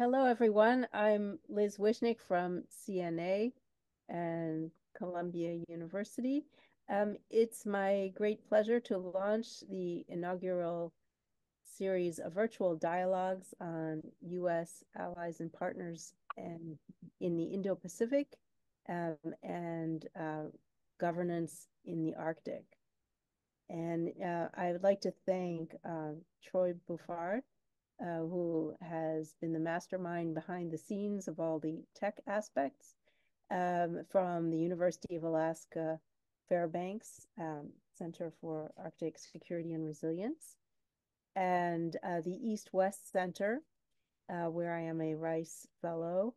Hello, everyone. I'm Liz Wishnick from CNA and Columbia University. It's my great pleasure to launch the inaugural series of virtual dialogues on U.S. allies and partners and in the Indo-Pacific and governance in the Arctic. And I would like to thank Troy Buffard, who has been the mastermind behind the scenes of all the tech aspects from the University of Alaska Fairbanks Center for Arctic Security and Resilience, and the East-West Center, where I am a Rice Fellow,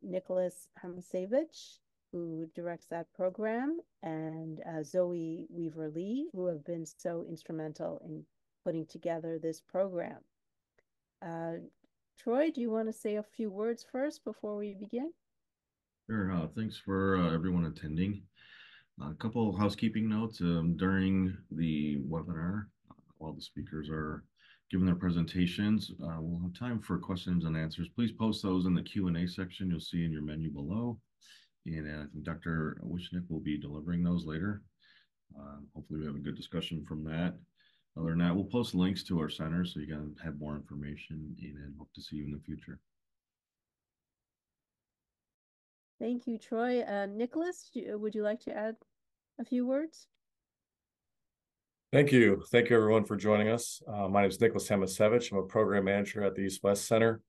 Nicholas Hamasevich, who directs that program, and Zoe Weaver-Lee, who have been so instrumental in putting together this program. Troy, do you want to say a few words first before we begin? Sure. Thanks for everyone attending. A couple of housekeeping notes. During the webinar, while the speakers are giving their presentations, we'll have time for questions and answers. Please post those in the Q&A section you'll see in your menu below. And I think Dr. Wishnick will be delivering those later. Hopefully we have a good discussion from that. Other than that, we'll post links to our center so you can have more information and hope to see you in the future. Thank you, Troy. Nicholas, would you like to add a few words? Thank you. Thank you, everyone, for joining us. My name is Nicholas Hamasevich. I'm a program manager at the East-West Center,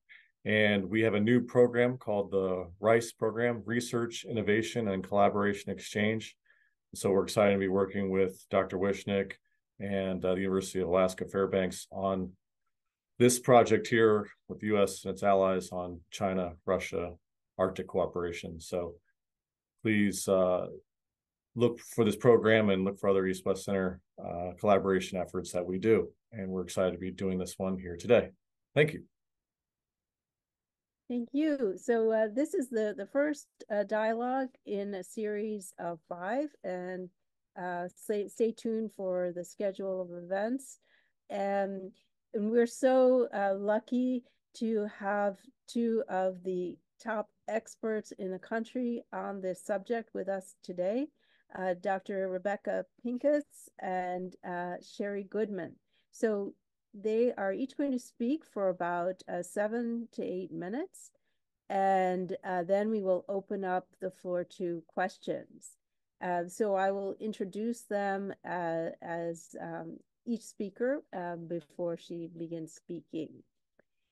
and we have a new program called the RICE program, Research, Innovation, and Collaboration Exchange. So we're excited to be working with Dr. Wishnick and the University of Alaska Fairbanks on this project here with the U.S. and its allies on China, Russia, Arctic cooperation. So please look for this program and look for other East-West Center collaboration efforts that we do. And we're excited to be doing this one here today. Thank you. Thank you. So this is the first dialogue in a series of 5, and stay tuned for the schedule of events. And we're so lucky to have 2 of the top experts in the country on this subject with us today, Dr. Rebecca Pincus and Sherri Goodman. So they are each going to speak for about 7 to 8 minutes, and then we will open up the floor to questions. So I will introduce them as each speaker before she begins speaking.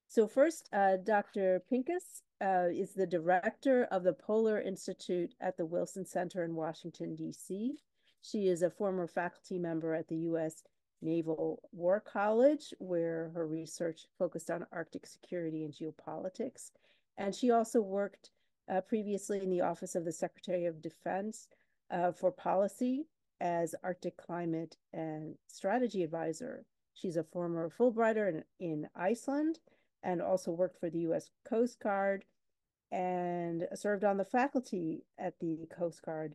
So first, Dr. Pincus is the director of the Polar Institute at the Wilson Center in Washington, D.C. She is a former faculty member at the U.S. Naval War College, where her research focused on Arctic security and geopolitics. And she also worked previously in the Office of the Secretary of Defense for Policy as Arctic Climate and Strategy Advisor. She's a former Fulbrighter in Iceland and also worked for the U.S. Coast Guard and served on the faculty at the Coast Guard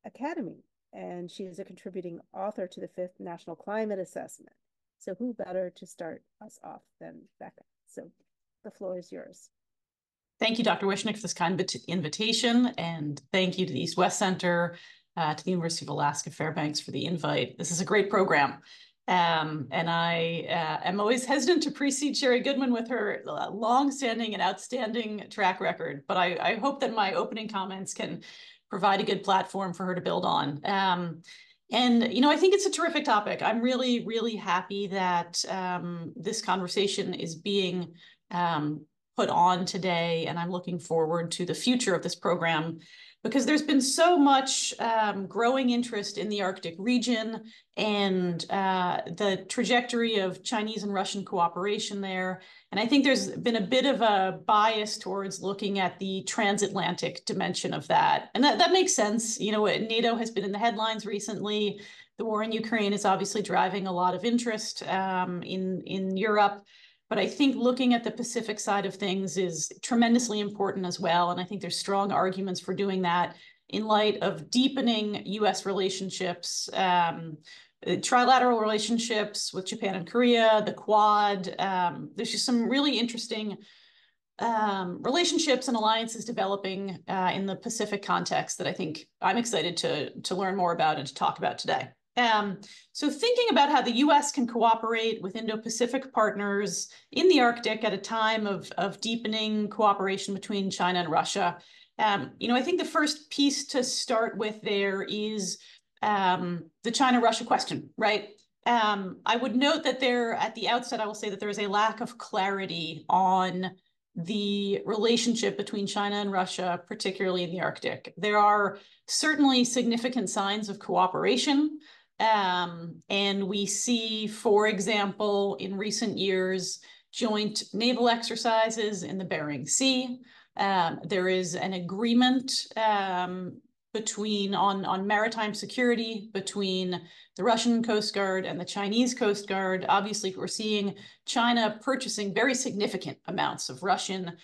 Academy. And she is a contributing author to the 5th National Climate Assessment. So who better to start us off than Becca? So the floor is yours. Thank you, Dr. Wishnick, for this kind invitation, and thank you to the East-West Center, to the University of Alaska Fairbanks for the invite. This is a great program. And I am always hesitant to precede Sherri Goodman with her long-standing and outstanding track record, but I hope that my opening comments can provide a good platform for her to build on. And, you know, I think it's a terrific topic. I'm really, really happy that this conversation is being put on today, and I'm looking forward to the future of this program, because there's been so much growing interest in the Arctic region and the trajectory of Chinese and Russian cooperation there. And I think there's been a bit of a bias towards looking at the transatlantic dimension of that. And that makes sense. You know, NATO has been in the headlines recently. The war in Ukraine is obviously driving a lot of interest in Europe. But I think looking at the Pacific side of things is tremendously important as well. And I think there's strong arguments for doing that in light of deepening U.S. relationships trilateral relationships with Japan and Korea, the Quad. There's just some really interesting relationships and alliances developing in the Pacific context that I think I'm excited to learn more about and to talk about today. So thinking about how the US can cooperate with Indo-Pacific partners in the Arctic at a time of deepening cooperation between China and Russia, I think the first piece to start with there is the China-Russia question, right? I would note that at the outset, I will say that there is a lack of clarity on the relationship between China and Russia, particularly in the Arctic. There are certainly significant signs of cooperation. And we see, for example, in recent years, joint naval exercises in the Bering Sea. There is an agreement on maritime security between the Russian Coast Guard and the Chinese Coast Guard. Obviously, we're seeing China purchasing very significant amounts of Russian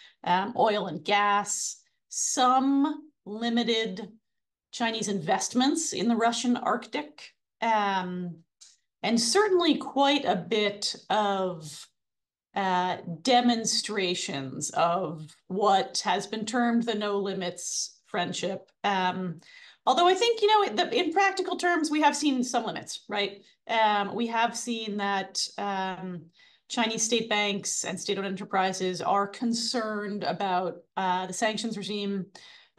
oil and gas, some limited Chinese investments in the Russian Arctic, and certainly quite a bit of demonstrations of what has been termed the no limits friendship. Although I think, in practical terms, we have seen some limits, right? We have seen that Chinese state banks and state-owned enterprises are concerned about the sanctions regime.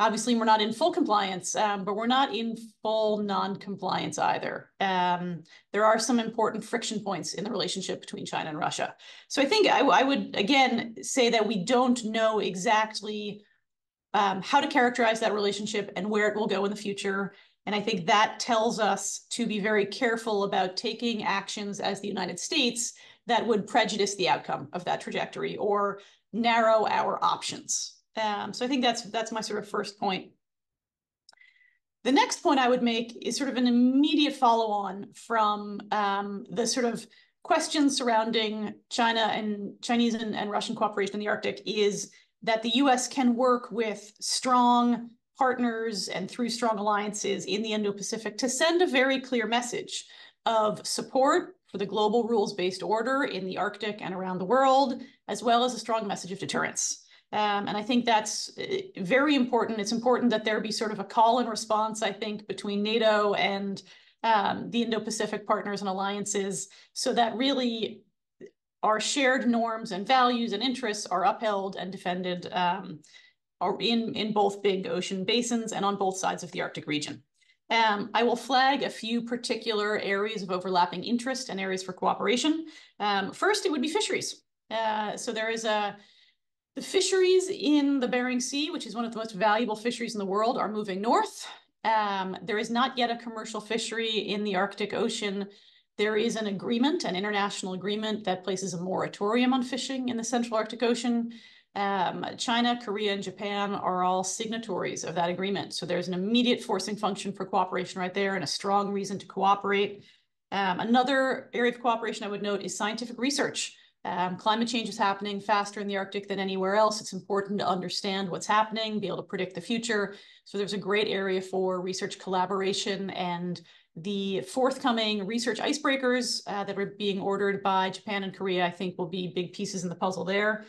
Obviously, we're not in full compliance, but we're not in full non-compliance either. There are some important friction points in the relationship between China and Russia. So I think I would, again, say that we don't know exactly how to characterize that relationship and where it will go in the future. And I think that tells us to be very careful about taking actions as the United States that would prejudice the outcome of that trajectory or narrow our options. So I think that's my sort of first point. The next point I would make is sort of an immediate follow-on from the sort of questions surrounding Chinese and Russian cooperation in the Arctic, is that the US can work with strong partners and through strong alliances in the Indo-Pacific to send a very clear message of support for the global rules-based order in the Arctic and around the world, as well as a strong message of deterrence. And I think that's very important. It's important that there be sort of a call and response, I think, between NATO and the Indo-Pacific partners and alliances, so that really our shared norms and values and interests are upheld and defended in both big ocean basins and on both sides of the Arctic region. I will flag a few particular areas of overlapping interest and areas for cooperation. First, it would be fisheries. So there is the fisheries in the Bering Sea, which is one of the most valuable fisheries in the world, are moving north. There is not yet a commercial fishery in the Arctic Ocean. There is an agreement, an international agreement, that places a moratorium on fishing in the Central Arctic Ocean. China, Korea, and Japan are all signatories of that agreement. So there's an immediate forcing function for cooperation right there and a strong reason to cooperate. Another area of cooperation I would note is scientific research. Climate change is happening faster in the Arctic than anywhere else. It's important to understand what's happening, be able to predict the future. So there's a great area for research collaboration, and the forthcoming research icebreakers that are being ordered by Japan and Korea, I think, will be big pieces in the puzzle there.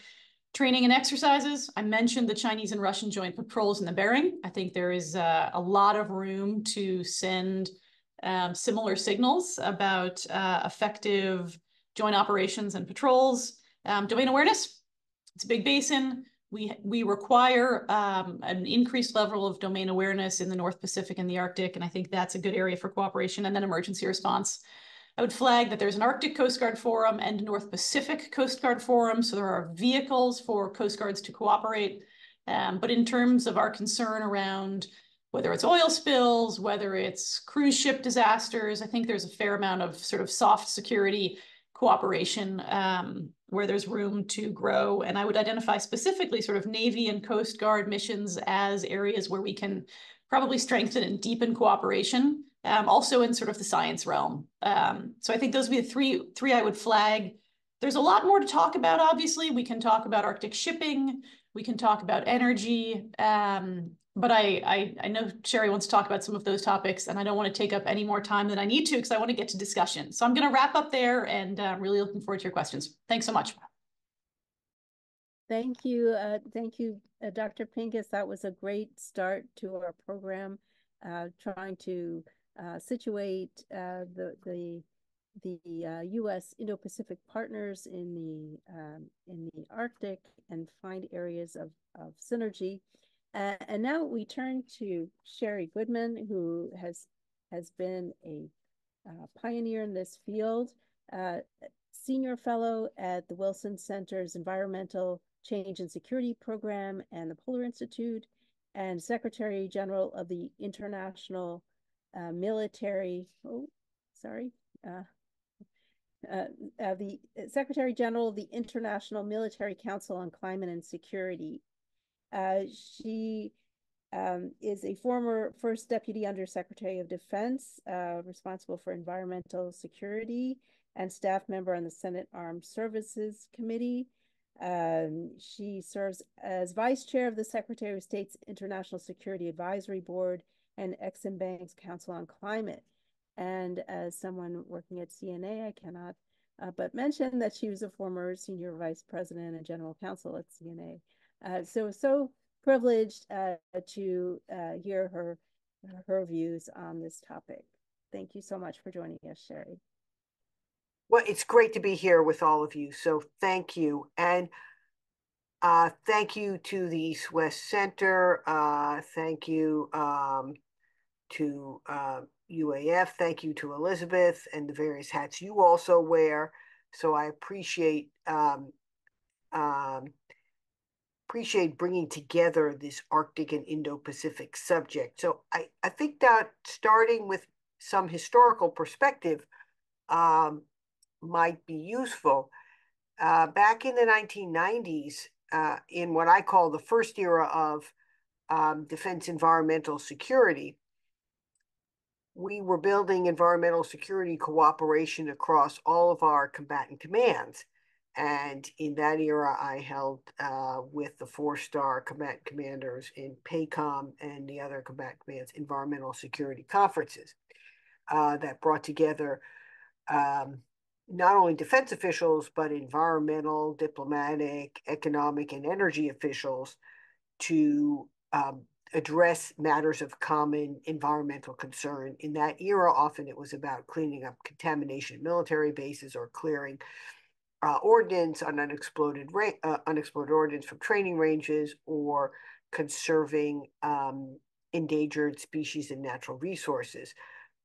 Training and exercises. I mentioned the Chinese and Russian joint patrols in the Bering. I think there is a lot of room to send similar signals about effective joint operations and patrols. Domain awareness. It's a big basin. We require an increased level of domain awareness in the North Pacific and the Arctic, and I think that's a good area for cooperation. And then emergency response. I would flag that there's an Arctic Coast Guard Forum and a North Pacific Coast Guard Forum, so there are vehicles for Coast Guards to cooperate. But in terms of our concern around whether it's oil spills, whether it's cruise ship disasters, I think there's a fair amount of sort of soft security cooperation where there's room to grow. And I would identify specifically sort of Navy and Coast Guard missions as areas where we can probably strengthen and deepen cooperation, also in sort of the science realm. So I think those would be the three I would flag. There's a lot more to talk about, obviously. We can talk about Arctic shipping. We can talk about energy. But I know Sherri wants to talk about some of those topics, and I don't want to take up any more time than I need to because I want to get to discussion. So I'm going to wrap up there, and really looking forward to your questions. Thanks so much. Thank you. Thank you, Dr. Pincus. That was a great start to our program, trying to situate the U.S. Indo-Pacific partners in the Arctic and find areas of synergy. And now we turn to Sherri Goodman, who has been a pioneer in this field, senior fellow at the Wilson Center's Environmental Change and Security Program and the Polar Institute, and Secretary General of the International Military. The Secretary General of the International Military Council on Climate and Security. She is a former First Deputy Undersecretary of Defense, responsible for environmental security, and staff member on the Senate Armed Services Committee. She serves as Vice Chair of the Secretary of State's International Security Advisory Board and Exim Bank's Council on Climate. And as someone working at CNA, I cannot but mention that she was a former Senior Vice President and General Counsel at CNA. So privileged to hear her views on this topic. Thank you so much for joining us, Sherri. Well, it's great to be here with all of you. So thank you. And thank you to the East West Center. Thank you to UAF. Thank you to Elizabeth and the various hats you also wear. So I appreciate bringing together this Arctic and Indo-Pacific subject. So I think that starting with some historical perspective might be useful. Back in the 1990s, in what I call the first era of defense environmental security, we were building environmental security cooperation across all of our combatant commands. And in that era, I held with the 4-star combatant commanders in PACOM and the other combatant commands environmental security conferences that brought together not only defense officials, but environmental, diplomatic, economic, and energy officials to address matters of common environmental concern. In that era, often it was about cleaning up contamination at military bases or clearing ordnance on unexploded ordnance from training ranges, or conserving endangered species and natural resources.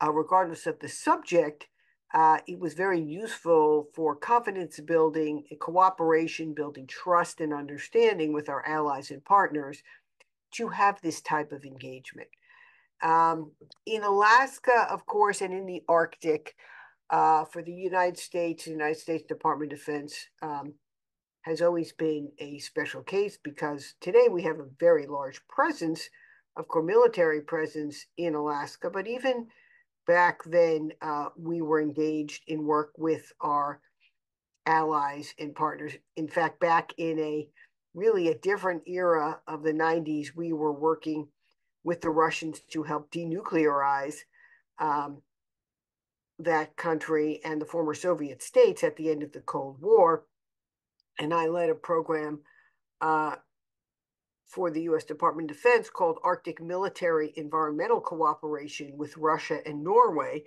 Regardless of the subject, it was very useful for confidence building, cooperation, building trust and understanding with our allies and partners to have this type of engagement. In Alaska, of course, and in the Arctic, for the United States Department of Defense has always been a special case, because today we have a very large presence, of course, military presence in Alaska, but even back then, we were engaged in work with our allies and partners. In fact, back in a different era of the 90s, we were working with the Russians to help denuclearize that country and the former Soviet states at the end of the Cold War. And I led a program for the U.S. Department of Defense called Arctic Military Environmental Cooperation with Russia and Norway,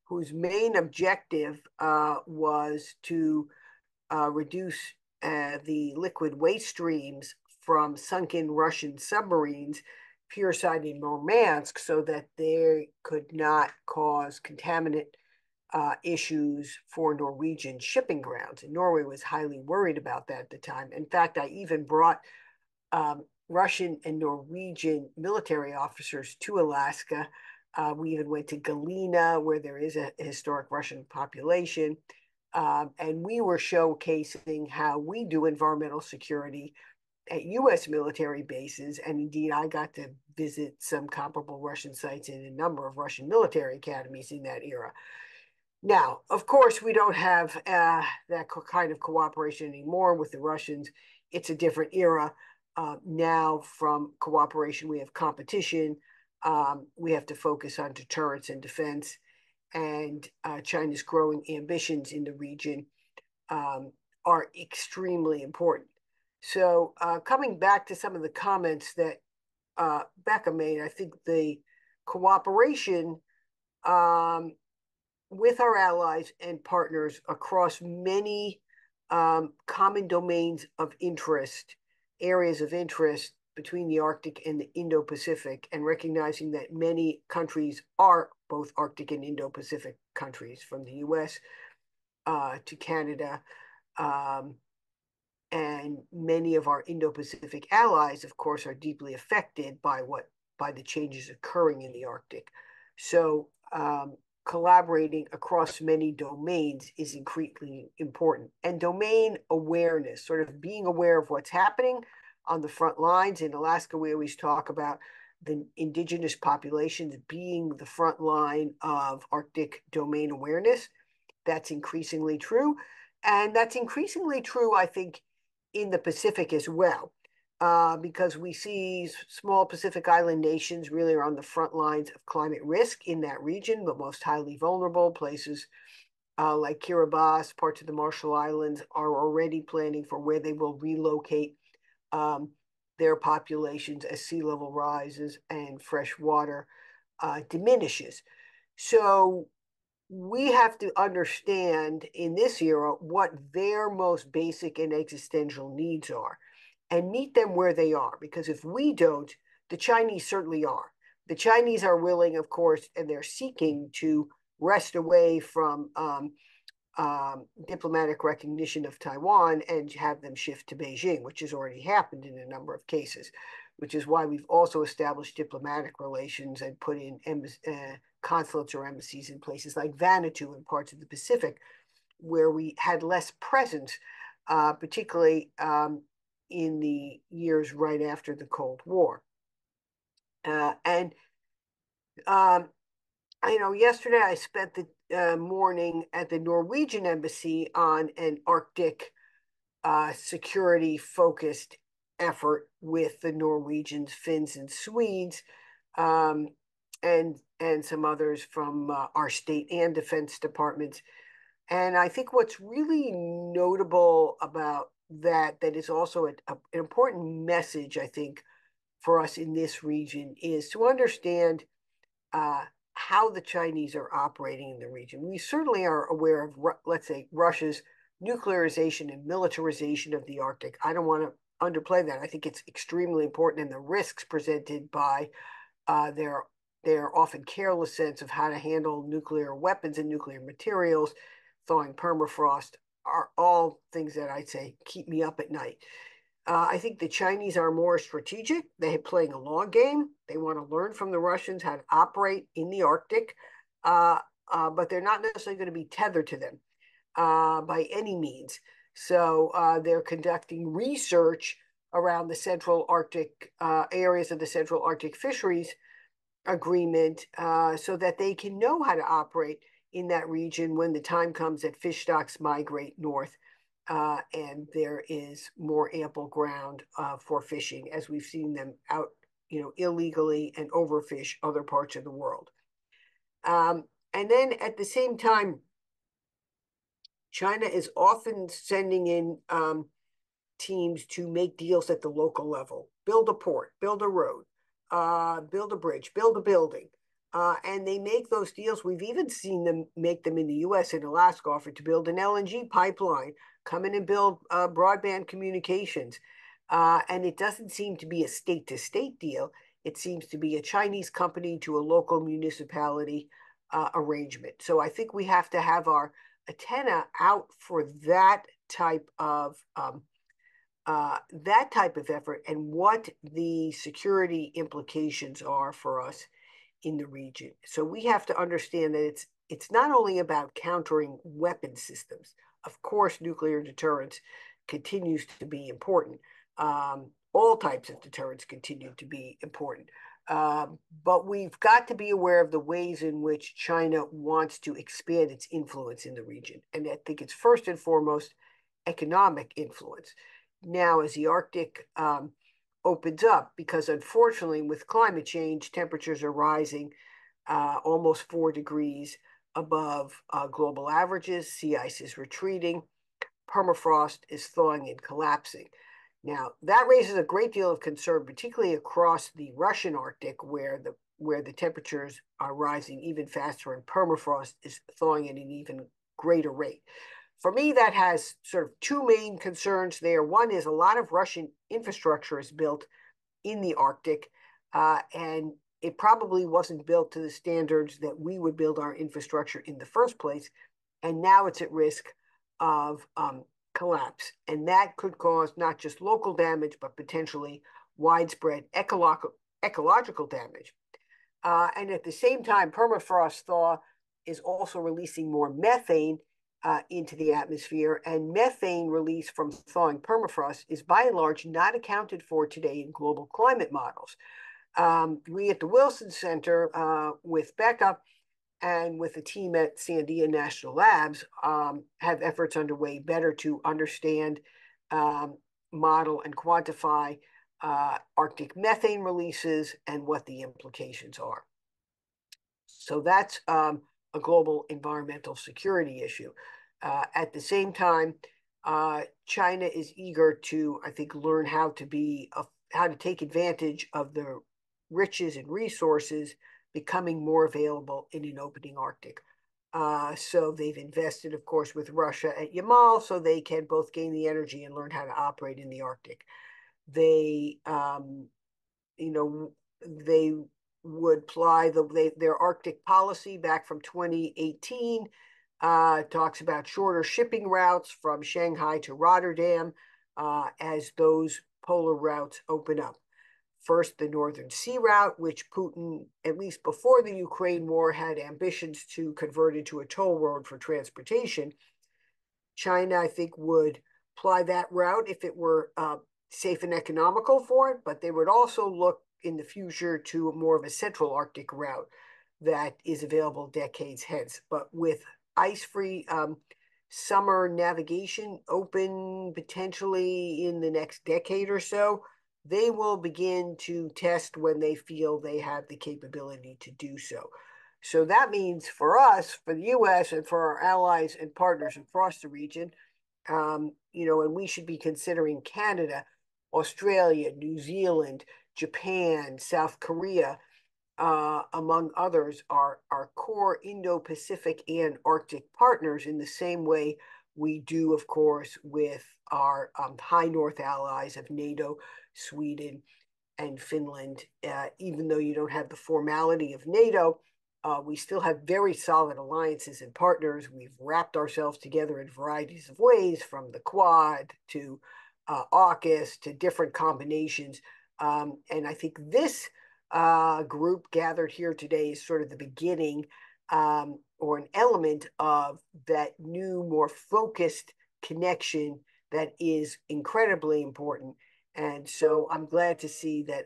whose main objective was to reduce the liquid waste streams from sunken Russian submarines puresied in Murmansk, so that they could not cause contaminant issues for Norwegian shipping grounds. And Norway was highly worried about that at the time. In fact, I even brought Russian and Norwegian military officers to Alaska. We even went to Galena, where there is a historic Russian population. And we were showcasing how we do environmental security at U.S. military bases. And indeed, I got to visit some comparable Russian sites in a number of Russian military academies in that era. Now, of course, we don't have that kind of cooperation anymore with the Russians. It's a different era. now from cooperation, we have competition. We have to focus on deterrence and defense, and China's growing ambitions in the region are extremely important. So coming back to some of the comments that Becca made, I think the cooperation with our allies and partners across many common domains of interest, areas of interest between the Arctic and the Indo-Pacific, and recognizing that many countries are both Arctic and Indo-Pacific countries, from the US to Canada, and many of our Indo-Pacific allies, of course, are deeply affected by the changes occurring in the Arctic. So collaborating across many domains is increasingly important. And domain awareness, sort of being aware of what's happening on the front lines. In Alaska, we always talk about the indigenous populations being the front line of Arctic domain awareness. That's increasingly true. And that's increasingly true, I think, in the Pacific as well. Because we see small Pacific Island nations really are on the front lines of climate risk in that region, the most highly vulnerable places like Kiribati, parts of the Marshall Islands are already planning for where they will relocate their populations as sea level rises and fresh water diminishes. So we have to understand in this era what their most basic and existential needs are, and meet them where they are. Because if we don't, the Chinese certainly are. The Chinese are willing, of course, and they're seeking to wrest away from diplomatic recognition of Taiwan and have them shift to Beijing, which has already happened in a number of cases, which is why we've also established diplomatic relations and put in consulates or embassies in places like Vanuatu and parts of the Pacific, where we had less presence, particularly in the years right after the Cold War. I know yesterday I spent the morning at the Norwegian embassy on an Arctic security-focused effort with the Norwegians, Finns, and Swedes, and some others from our state and defense departments. And I think what's really notable about that is also an important message, I think, for us in this region is to understand how the Chinese are operating in the region. We certainly are aware of, let's say, Russia's nuclearization and militarization of the Arctic. I don't want to underplay that. I think it's extremely important, and the risks presented by their often careless sense of how to handle nuclear weapons and nuclear materials, thawing permafrost, are all things that I'd say keep me up at night. I think the Chinese are more strategic. They're playing a long game. They want to learn from the Russians how to operate in the Arctic, but they're not necessarily going to be tethered to them by any means. So they're conducting research around the Central Arctic areas of the Central Arctic Fisheries Agreement so that they can know how to operate in that region when the time comes that fish stocks migrate north. And there is more ample ground for fishing, as we've seen them out, illegally and overfish other parts of the world. And then at the same time, China is often sending in teams to make deals at the local level, build a port, build a road, build a bridge, build a building. And they make those deals. We've even seen them make them in the US and Alaska, offer to build an LNG pipeline, come in and build broadband communications. And it doesn't seem to be a state-to-state deal. It seems to be a Chinese company to a local municipality arrangement. So I think we have to have our antenna out for that type of effort and what the security implications are for us in the region. So we have to understand that it's not only about countering weapon systems. Of course, nuclear deterrence continues to be important. All types of deterrence continue to be important. But we've got to be aware of the ways in which China wants to expand its influence in the region. And I think it's first and foremost economic influence. Now, as the Arctic opens up, because unfortunately with climate change, temperatures are rising almost 4 degrees above global averages. Sea ice is retreating. Permafrost is thawing and collapsing. Now, that raises a great deal of concern, particularly across the Russian Arctic, where the temperatures are rising even faster and permafrost is thawing at an even greater rate. For me, that has sort of two main concerns there. One is a lot of Russian infrastructure is built in the Arctic, and it probably wasn't built to the standards that we would build our infrastructure in the first place. And now it's at risk of collapse. And that could cause not just local damage, but potentially widespread ecological damage. And at the same time, permafrost thaw is also releasing more methane into the atmosphere. And methane release from thawing permafrost is by and large not accounted for today in global climate models. We at the Wilson Center with Becca and with the team at Sandia National Labs have efforts underway better to understand, model, and quantify Arctic methane releases and what the implications are. So that's a global environmental security issue. At the same time, China is eager to, I think, learn how to take advantage of the riches and resources becoming more available in an opening Arctic. So they've invested, of course, with Russia at Yamal, so they can both gain the energy and learn how to operate in the Arctic. They, they would ply their Arctic policy back from 2018, talks about shorter shipping routes from Shanghai to Rotterdam as those polar routes open up. First, the Northern Sea Route, which Putin, at least before the Ukraine war, had ambitions to convert into a toll road for transportation. China, I think, would ply that route if it were safe and economical for it, but they would also look in the future to more of a central Arctic route that is available decades hence. But with ice-free summer navigation open potentially in the next decade or so, they will begin to test when they feel they have the capability to do so. So that means for us, for the US, and for our allies and partners across the region, and we should be considering Canada, Australia, New Zealand, Japan, South Korea, among others, are core Indo-Pacific and Arctic partners in the same way we do, of course, with our high north allies of NATO, Sweden, and Finland. Even though you don't have the formality of NATO, we still have very solid alliances and partners. We've wrapped ourselves together in varieties of ways, from the Quad to AUKUS to different combinations. And I think this group gathered here today is sort of the beginning or an element of that new, more focused connection that is incredibly important. And so I'm glad to see that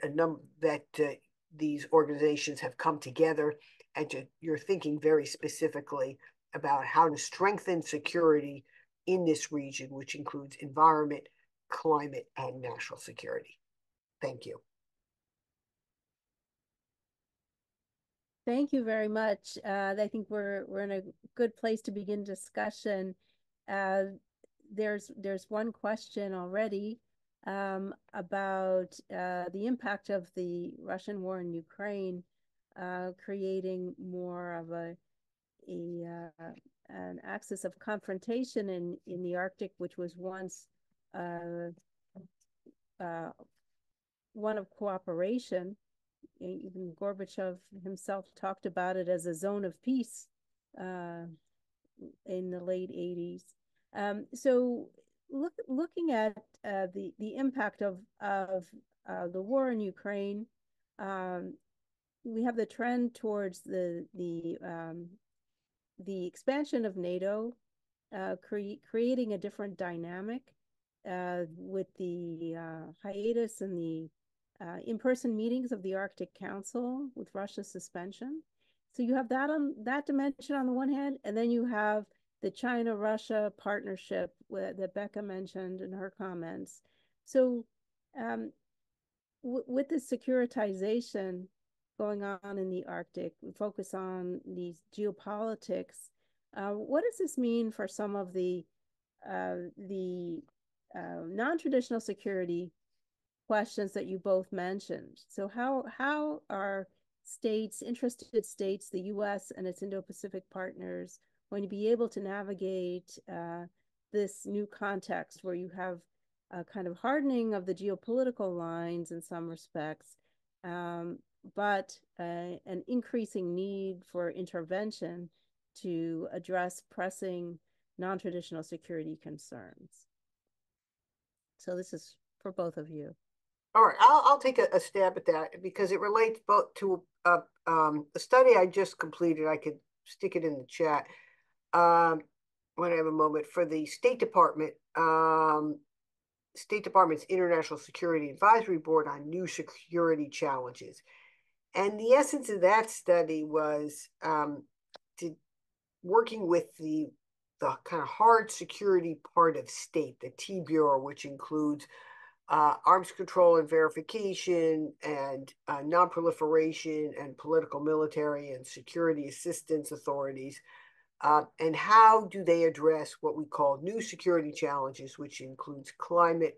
these organizations have come together, and you're thinking very specifically about how to strengthen security in this region, which includes environment, climate, and national security. Thank you. Thank you very much. I think we're in a good place to begin discussion. There's one question already about the impact of the Russian war in Ukraine, creating more of an axis of confrontation in the Arctic, which was once one of cooperation. Even Gorbachev himself talked about it as a zone of peace in the late 80s. So looking at the impact of the war in Ukraine, we have the trend towards the expansion of NATO, creating a different dynamic with the hiatus and the in-person meetings of the Arctic Council with Russia's suspension. So you have that dimension on the one hand, and then you have the China-Russia partnership that Becca mentioned in her comments. So with the securitization going on in the Arctic, we focus on these geopolitics. What does this mean for some of the non-traditional security questions that you both mentioned? So how are states, interested states, the U.S. and its Indo-Pacific partners, going to be able to navigate this new context where you have a kind of hardening of the geopolitical lines in some respects, but an increasing need for intervention to address pressing non-traditional security concerns? So this is for both of you. All right, I'll take a stab at that because it relates both to a study I just completed. I could stick it in the chat when I have a moment, for the State Department. State Department's International Security Advisory Board on new security challenges. And the essence of that study was working with the kind of hard security part of state, the T Bureau, which includes arms control and verification, and non-proliferation, and political, military, and security assistance authorities. And how do they address what we call new security challenges, which includes climate,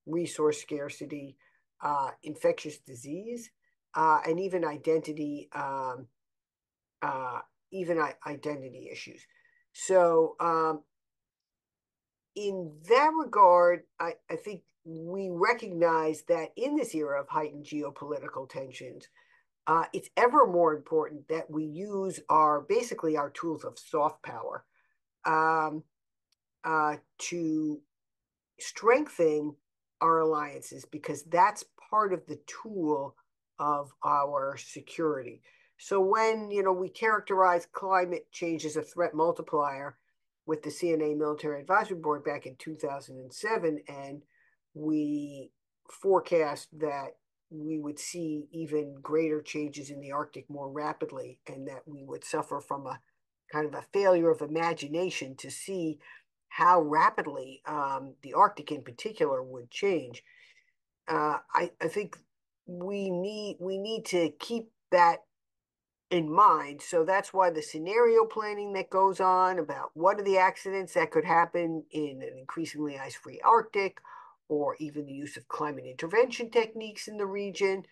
resource scarcity, infectious disease, and even identity issues. So in that regard, I think we recognize that in this era of heightened geopolitical tensions, it's ever more important that we use basically our tools of soft power to strengthen our alliances, because that's part of the tool of our security. So when we characterize climate change as a threat multiplier with the CNA Military Advisory Board back in 2007, and we forecast that we would see even greater changes in the Arctic more rapidly, and that we would suffer from a kind of a failure of imagination to see how rapidly the Arctic in particular would change. I think we need to keep that in mind. So that's why the scenario planning that goes on about what are the accidents that could happen in an increasingly ice-free Arctic, or even the use of climate intervention techniques in the region,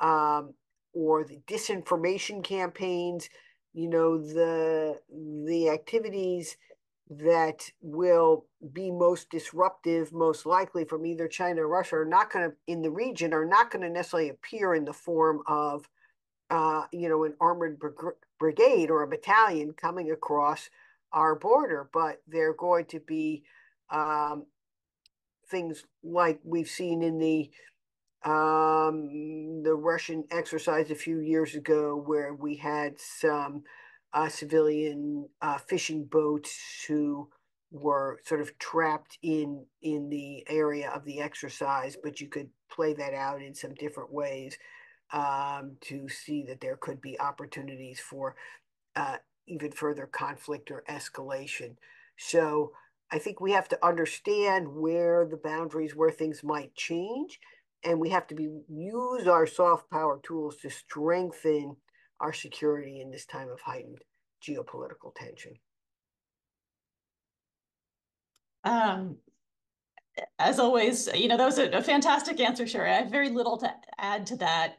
or the disinformation campaigns, the activities that will be most disruptive, most likely from either China or Russia, in the region are not going to necessarily appear in the form of an armored brigade or a battalion coming across our border, but they're going to be things like we've seen in the Russian exercise a few years ago, where we had some civilian fishing boats who were sort of trapped in the area of the exercise, but you could play that out in some different ways to see that there could be opportunities for even further conflict or escalation. So I think we have to understand where the boundaries, where things might change, and we have to use our soft power tools to strengthen our security in this time of heightened geopolitical tension. As always, that was a fantastic answer, Sherri. I have very little to add to that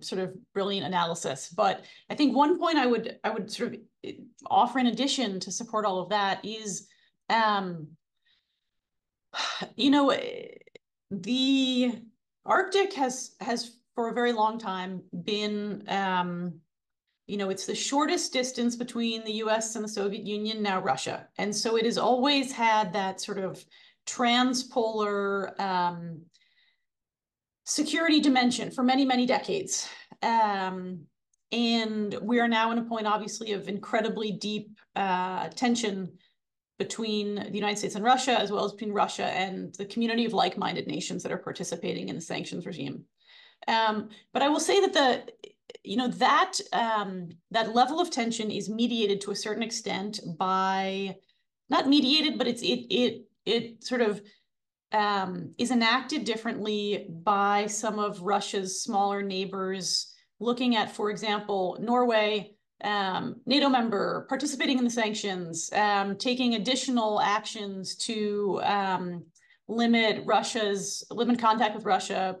sort of brilliant analysis. But I think one point I would sort of offer in addition to support all of that is, the Arctic has for a very long time been, it's the shortest distance between the US and the Soviet Union, now Russia. And so it has always had that sort of transpolar security dimension for many, many decades. And we are now in a point, obviously, of incredibly deep tension between the United States and Russia, as well as between Russia and the community of like-minded nations that are participating in the sanctions regime. But I will say that that level of tension is mediated to a certain extent by, not mediated, but it sort of is enacted differently by some of Russia's smaller neighbors, looking at, for example, Norway, NATO member, participating in the sanctions, taking additional actions to limit contact with Russia,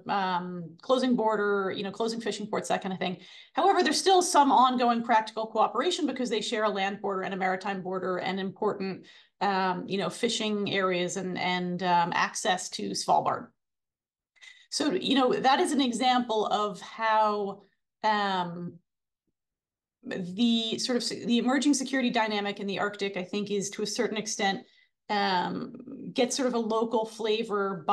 closing border, closing fishing ports, that kind of thing. However, there's still some ongoing practical cooperation because they share a land border and a maritime border and important, fishing areas and access to Svalbard. So, that is an example of how the emerging security dynamic in the Arctic, I think, is to a certain extent gets sort of a local flavor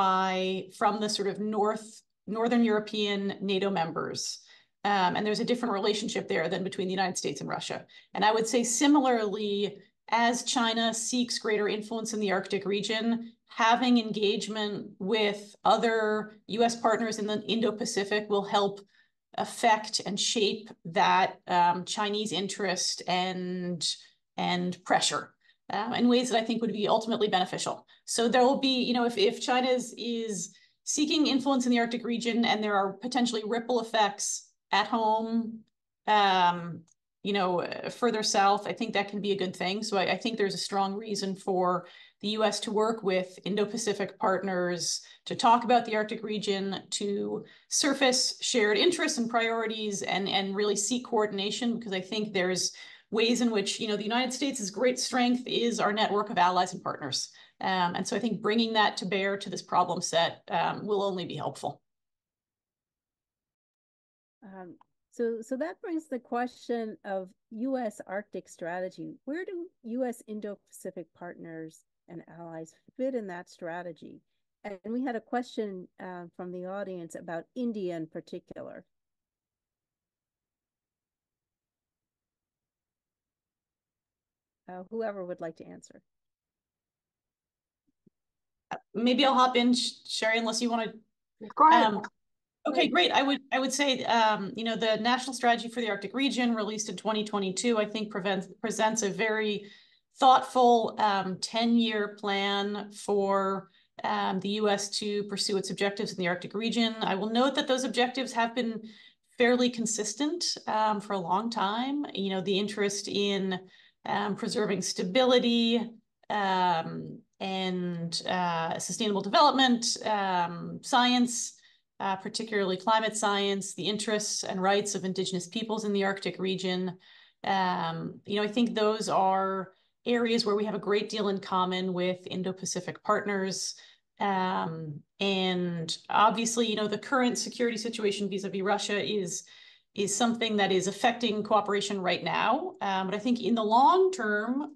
from the sort of Northern European NATO members. And there's a different relationship there than between the United States and Russia. And I would say similarly, as China seeks greater influence in the Arctic region, having engagement with other US partners in the Indo-Pacific will help affect and shape that Chinese interest and pressure in ways that I think would be ultimately beneficial. So there will be, if China is seeking influence in the Arctic region and there are potentially ripple effects at home, further south, I think that can be a good thing. So I think there's a strong reason for the US to work with Indo-Pacific partners to talk about the Arctic region, to surface shared interests and priorities and really seek coordination, because I think there's ways in which, the United States' great strength is our network of allies and partners. And so I think bringing that to bear to this problem set will only be helpful. So that brings the question of U.S. Arctic strategy. Where do U.S. Indo-Pacific partners and allies fit in that strategy? And we had a question from the audience about India in particular. Whoever would like to answer. Maybe I'll hop in, Sherri, unless you want to. Go ahead. Okay, great. I would say, the National Strategy for the Arctic Region, released in 2022, I think presents a very thoughtful 10-year plan for the U.S. to pursue its objectives in the Arctic region. I will note that those objectives have been fairly consistent for a long time. The interest in preserving stability and sustainable development, science, particularly climate science, the interests and rights of Indigenous peoples in the Arctic region. I think those are areas where we have a great deal in common with Indo-Pacific partners. And obviously, the current security situation vis-a-vis Russia is something that is affecting cooperation right now. But I think in the long term,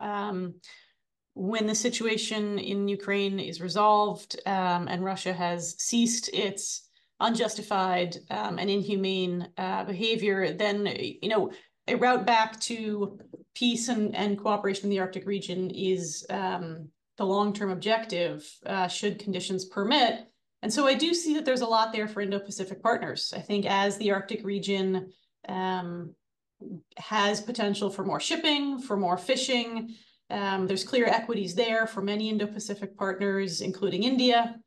when the situation in Ukraine is resolved and Russia has ceased its unjustified and inhumane behavior, then a route back to peace and cooperation in the Arctic region is the long-term objective, should conditions permit. And so I do see that there's a lot there for Indo-Pacific partners. I think as the Arctic region has potential for more shipping, for more fishing, there's clear equities there for many Indo-Pacific partners, including India.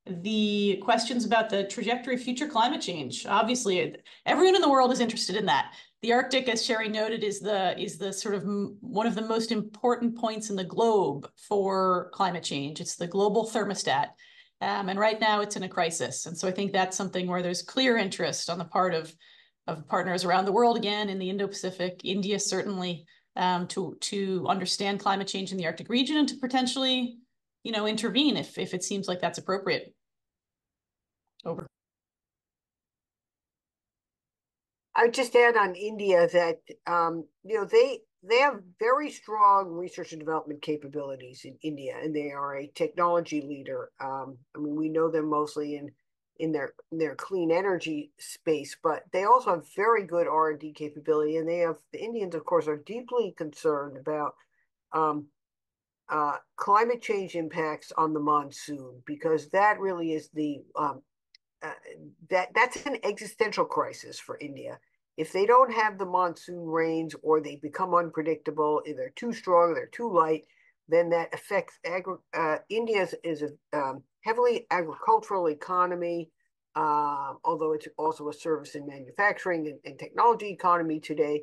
The questions about the trajectory of future climate change, obviously, everyone in the world is interested in that. The Arctic, as Sherri noted, is the sort of one of the most important points in the globe for climate change. It's the global thermostat. And right now it's in a crisis. And so I think that's something where there's clear interest on the part of partners around the world, again, in the Indo-Pacific, India certainly, to understand climate change in the Arctic region and to potentially, intervene if it seems like that's appropriate. Over. I would just add on India that they have very strong research and development capabilities in India, and they are a technology leader. We know them mostly in their clean energy space, but they also have very good R&D capability, and the Indians, of course, are deeply concerned about climate change impacts on the monsoon, because that really is that's an existential crisis for India. If they don't have the monsoon rains, or they become unpredictable, if they're too strong, they're too light, then that affects India is a heavily agricultural economy, although it's also a service and manufacturing and technology economy today.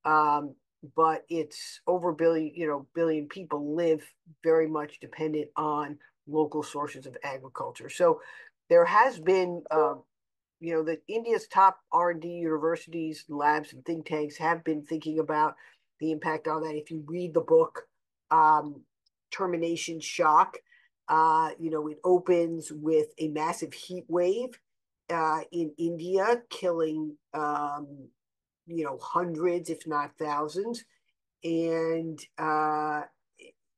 But it's over billion people live very much dependent on local sources of agriculture. So there has been, that India's top R&D universities, labs, and think tanks have been thinking about the impact on that. If you read the book, Termination Shock, it opens with a massive heat wave in India, killing hundreds, if not thousands. And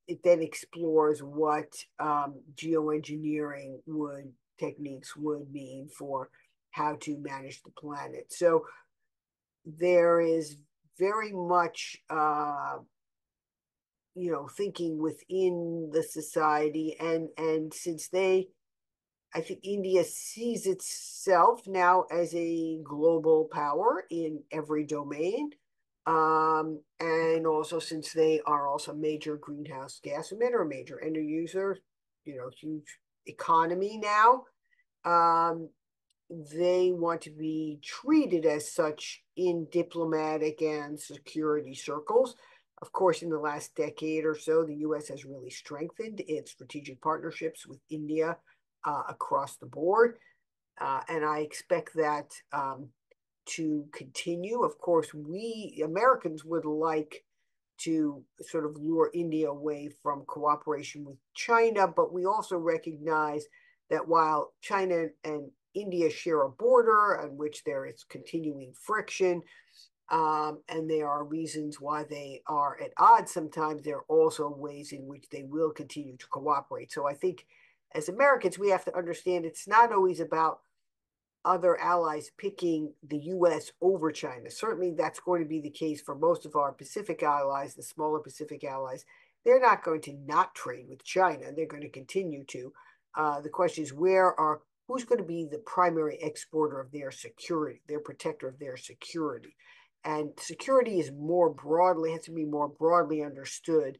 it then explores what geoengineering techniques would mean for how to manage the planet. So there is very much, thinking within the society. And since I think India sees itself now as a global power in every domain. And also since they are also major greenhouse gas emitter, major end user, huge economy now, they want to be treated as such in diplomatic and security circles. Of course, in the last decade or so, the U.S. has really strengthened its strategic partnerships with India across the board. And I expect that to continue. Of course, we Americans would like to sort of lure India away from cooperation with China, but we also recognize that while China and India share a border on which there is continuing friction, and there are reasons why they are at odds sometimes, there are also ways in which they will continue to cooperate. So I think as Americans, we have to understand it's not always about other allies picking the U.S. over China. Certainly that's going to be the case for most of our Pacific allies, the smaller Pacific allies. They're not going to not trade with China. They're going to continue to. The question is who's going to be the primary exporter of their security, their protector of their security. And security has to be more broadly understood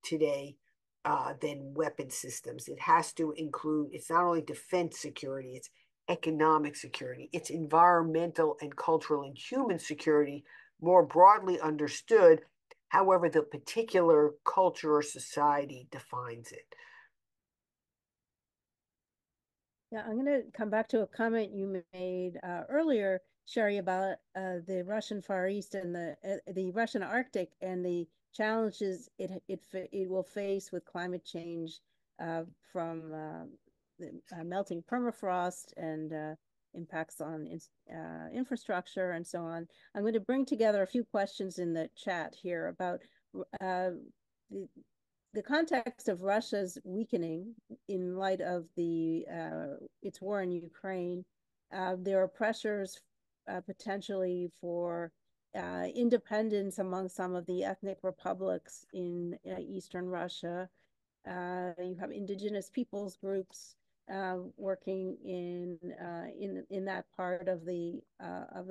today than weapon systems. It has to include, it's not only defense security, it's economic security, it's environmental and cultural and human security, more broadly understood, however the particular culture or society defines it. Yeah, I'm going to come back to a comment you made earlier, Sherri, about the Russian Far East and the Russian Arctic and the challenges it will face with climate change from melting permafrost and impacts on infrastructure and so on. I'm going to bring together a few questions in the chat here about the context of Russia's weakening in light of its war in Ukraine. There are pressures potentially for independence among some of the ethnic republics in Eastern Russia. You have indigenous peoples groups working in that part of the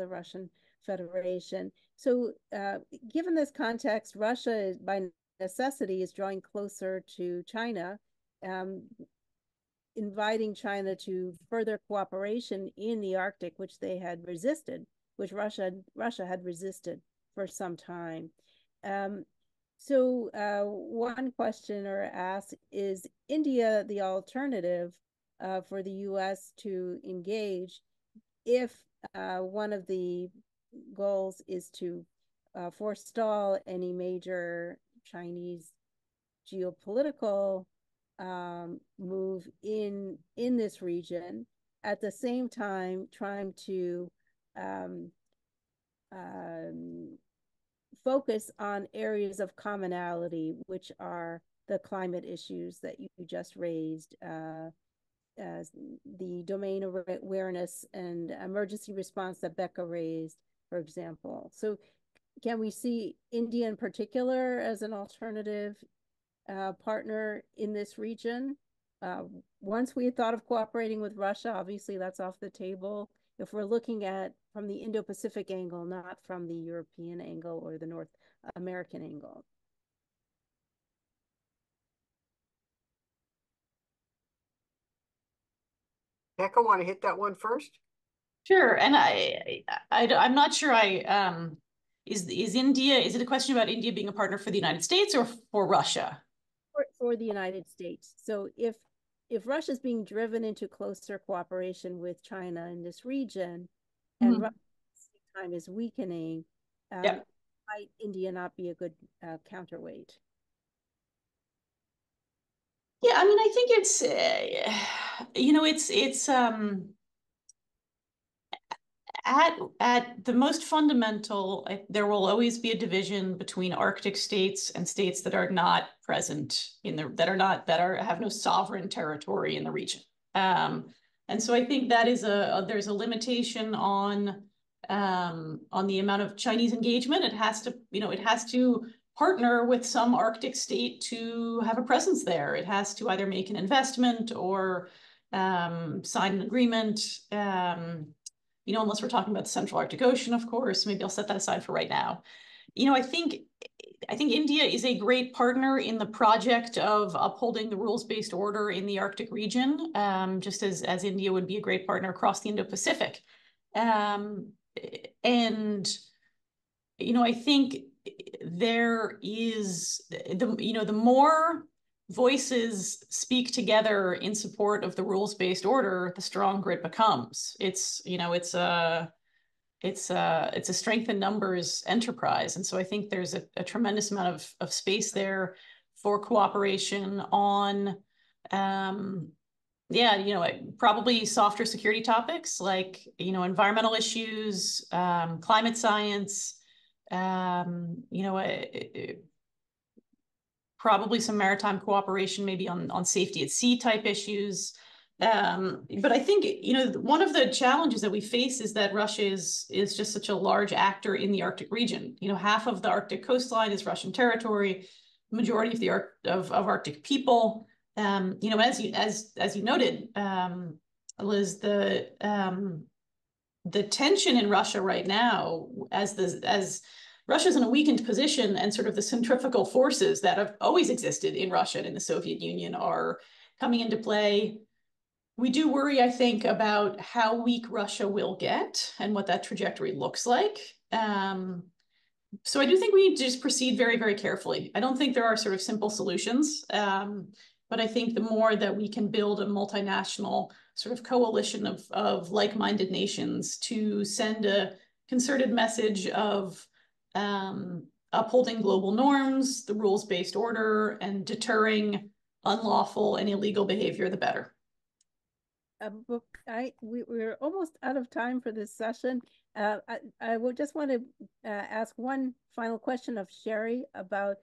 Russian Federation. So, given this context, Russia by necessity is drawing closer to China, inviting China to further cooperation in the Arctic, which they had resisted, which Russia had resisted for some time. So one questioner asks, is India the alternative for the U.S. to engage if one of the goals is to forestall any major Chinese geopolitical move in this region, at the same time trying to focus on areas of commonality, which are the climate issues that you just raised, the domain awareness and emergency response that Becca raised, for example. So can we see India in particular as an alternative partner in this region? Once we had thought of cooperating with Russia, obviously that's off the table. If we're looking at from the Indo-Pacific angle, not from the European angle or the North American angle. Becca, want to hit that one first? Sure, and I'm not sure. Is India? Is it a question about India being a partner for the United States or for Russia? For the United States. So if Russia is being driven into closer cooperation with China in this region, and Russia at the same time is weakening, Yeah. might India not be a good counterweight? Yeah, I mean, I think it's it's at the most fundamental, there will always be a division between Arctic states and states that are not present in the that have no sovereign territory in the region. And so I think that is there's a limitation on the amount of Chinese engagement. It has to partner with some Arctic state to have a presence there. It has to either make an investment or sign an agreement. Unless we're talking about the Central Arctic Ocean, of course. Maybe I'll set that aside for right now. I think India is a great partner in the project of upholding the rules-based order in the Arctic region, just as India would be a great partner across the Indo-Pacific. And I think there is the more voices speak together in support of the rules-based order, the stronger it becomes. It's a strength in numbers enterprise. And so I think there's a tremendous amount of space there for cooperation on, probably softer security topics like, environmental issues, climate science, probably some maritime cooperation, maybe on safety at sea type issues. But I think, one of the challenges that we face is that Russia is just such a large actor in the Arctic region. Half of the Arctic coastline is Russian territory, the majority of Arctic people. As you noted, Liz, the tension in Russia right now, as Russia's in a weakened position, and sort of the centrifugal forces that have always existed in Russia and in the Soviet Union are coming into play. We do worry, I think, about how weak Russia will get and what that trajectory looks like. So I do think we need to just proceed very, very carefully. I don't think there are sort of simple solutions, but I think the more that we can build a multinational sort of coalition of like-minded nations to send a concerted message of upholding global norms, the rules-based order, and deterring unlawful and illegal behavior, the better. We're almost out of time for this session. I would just want to ask one final question of Sherri about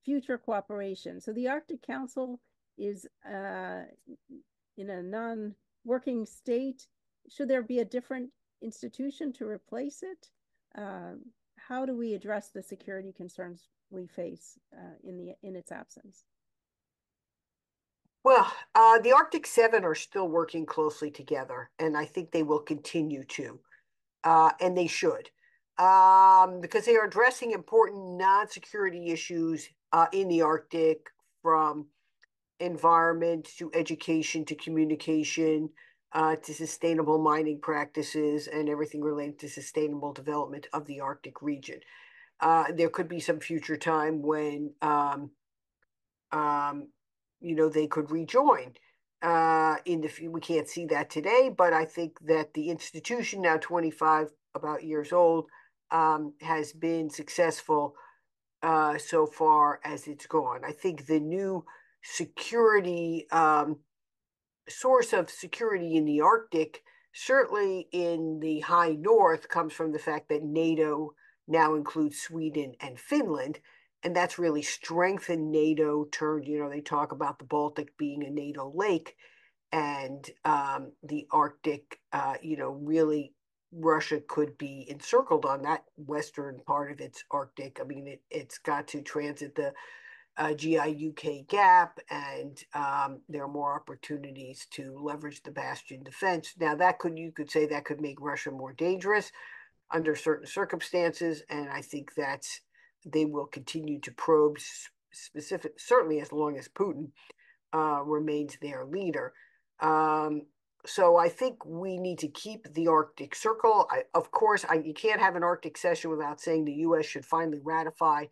future cooperation. So the Arctic Council is in a non-working state. Should there be a different institution to replace it? How do we address the security concerns we face in its absence? Well, the Arctic Seven are still working closely together, and I think they will continue to, and they should, because they are addressing important non-security issues in the Arctic, from environment to education to communication to sustainable mining practices and everything related to sustainable development of the Arctic region. There could be some future time when they could rejoin we can't see that today, but I think that the institution, now 25 about years old, has been successful so far as it's gone. I think the new security source of security in the Arctic, certainly in the high north, comes from the fact that NATO now includes Sweden and Finland. And that's really strengthened NATO. They talk about the Baltic being a NATO lake, and the Arctic, really Russia could be encircled on that western part of its Arctic. I mean, it's got to transit the GI-UK gap, and there are more opportunities to leverage the bastion defense. Now, you could say that could make Russia more dangerous under certain circumstances, and I think they will continue to probe certainly as long as Putin remains their leader. So I think we need to keep the Arctic Circle. Of course, you can't have an Arctic session without saying the U.S. should finally ratify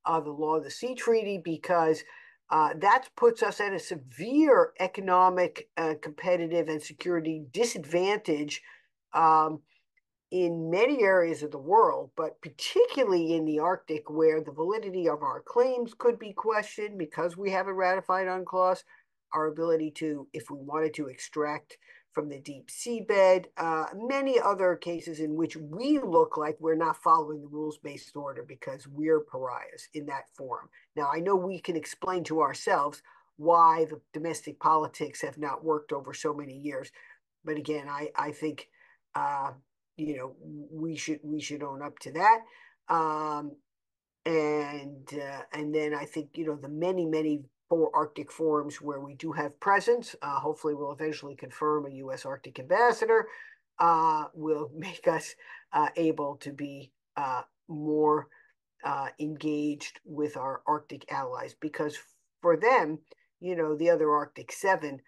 the Law of the Sea Treaty, because that puts us at a severe economic, competitive, and security disadvantage in many areas of the world, but particularly in the Arctic, where the validity of our claims could be questioned because we haven't ratified UNCLOS, our ability to, if we wanted to, extract from the deep seabed, many other cases in which we look like we're not following the rules-based order because we're pariahs in that forum. Now, I know we can explain to ourselves why the domestic politics have not worked over so many years, but again, I think we should own up to that. And then I think the many Arctic forums where we do have presence, hopefully we'll eventually confirm a U.S. Arctic ambassador, will make us able to be more engaged with our Arctic allies, because for them, the other Arctic 7,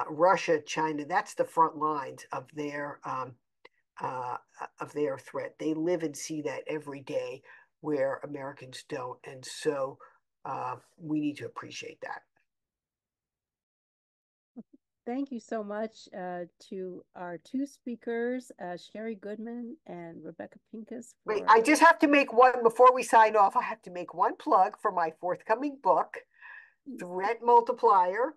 Russia, China, that's the front lines of their threat. They live and see that every day, where Americans don't. And so we need to appreciate that. Thank you so much to our two speakers, Sherri Goodman and Rebecca Pincus. Wait, I just have to make one, before we sign off, I have to make one plug for my forthcoming book, Threat Multiplier: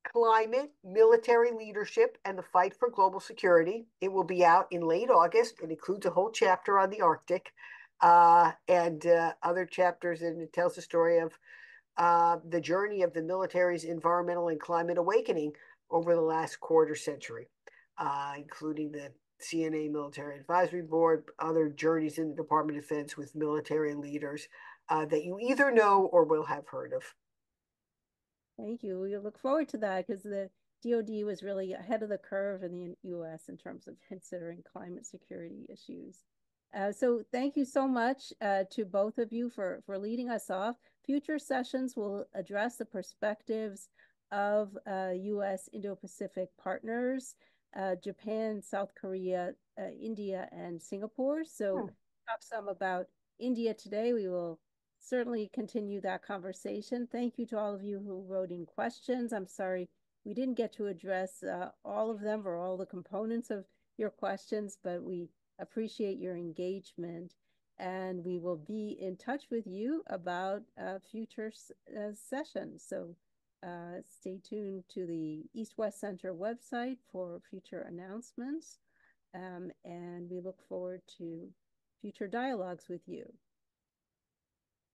Climate, Military Leadership, and the Fight for Global Security. It will be out in late August. It includes a whole chapter on the Arctic and other chapters, and it tells the story of the journey of the military's environmental and climate awakening over the last quarter century, including the CNA Military Advisory Board, other journeys in the Department of Defense with military leaders that you either know or will have heard of. Thank you. We look forward to that, because the DoD was really ahead of the curve in the U.S. in terms of considering climate security issues. So thank you so much to both of you for leading us off. Future sessions will address the perspectives of U.S. Indo-Pacific partners, Japan, South Korea, India, and Singapore. So talk some about India today. We will certainly continue that conversation. Thank you to all of you who wrote in questions. I'm sorry we didn't get to address all of them or all the components of your questions, but we appreciate your engagement, and we will be in touch with you about future sessions. So stay tuned to the East-West Center website for future announcements, and we look forward to future dialogues with you.